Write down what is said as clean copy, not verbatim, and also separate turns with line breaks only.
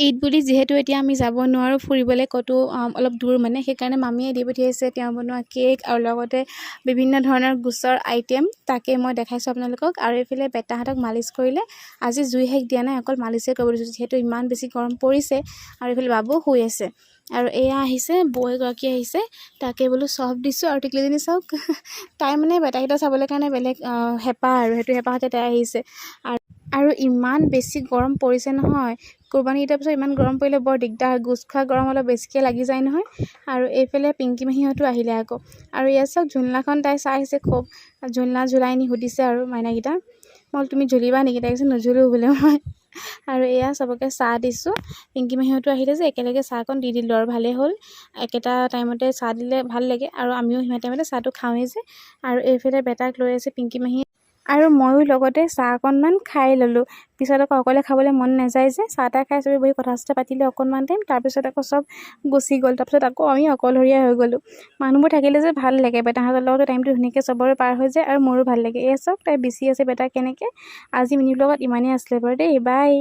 ঈদ বুলি যিহেতু এতিয়া আমি যাব নোৱাৰোঁ ফুৰিবলৈ ক'তো, অলপ দূৰ মানে, সেইকাৰণে মামীয়ে দি পঠিয়াইছে তেওঁ বনোৱা কেক আৰু লগতে বিভিন্ন ধৰণৰ গোচৰ আইটেম। তাকে মই দেখাইছোঁ আপোনালোকক। আৰু এইফালে বেটাহঁতক মালিচ কৰিলে। আজি জুই শেক দিয়া নাই, অকল মালিচে কৰিব দিছোঁ যিহেতু ইমান বেছি গৰম পৰিছে। আৰু এইফালে বাবু শুই আছে। আৰু এয়া আহিছে বৌ এগৰাকী আহিছে, তাকে বোলো চফ দিছোঁ। আৰু টিকলিজনী চাওক তাই মানে বেটাকেইটা চাবলৈ কাৰণে বেলেগ হেঁপাহ, আৰু সেইটো হেঁপাহতে তাই আহিছে। আৰু ইমান বেছি গৰম পৰিছে নহয়, কোৰবানী ঈদৰ পিছত ইমান গৰম পৰিলে বৰ দিগদাৰ, গোজ খোৱা গৰম অলপ বেছিকৈ লাগি যায় নহয়। আৰু এইফালে পিংকি মাহীহঁতো আহিলে আকৌ। আৰু ইয়াত চাওক ঝুলনাখন তাই চাই আহিছে খুব, ঝুলনা ঝুলাই নি সুধিছে আৰু মাইনাকেইটা, মই তুমি ঝুলিবা নেকি? তাই কৈছে নুঝুলো বোলে মই। আৰু এয়া চবকে চাহ দিছোঁ। পিংকি মাহীহঁতো আহিলে যে একেলগে চাহকণ দি দিলোঁ, আৰু ভালেই হ'ল। একেটা টাইমতে চাহ দিলে ভাল লাগে, আৰু আমিও সিমান টাইমতে চাহটো খাওঁৱেই যে। আৰু এইফালে বেটাক লৈ আছে পিংকি মাহী, আৰু ময়ো লগতে চাহ অকণমান খাই ল'লোঁ। পিছত আকৌ অকলে খাবলৈ মন নাযায় যে, চাহ তাহ খাই চবেই বহি কথা চথা পাতিলে অকণমান টাইম, তাৰপিছত আকৌ চব গুচি গ'ল। তাৰপিছত আকৌ আমি অকলশৰীয়া হৈ গ'লোঁ। মানুহবোৰ থাকিলে যে ভাল লাগে, বেটাহঁতৰ লগতে টাইমটো ধুনীয়াকৈ চবৰে পাৰ হৈ যায়, আৰু মোৰো ভাল লাগে। এয়া চাওক তাই বিচি আছে বেটাক কেনেকৈ। আজি মিনিৰ লগত ইমানেই আছিলে বাৰু দেই, বাই।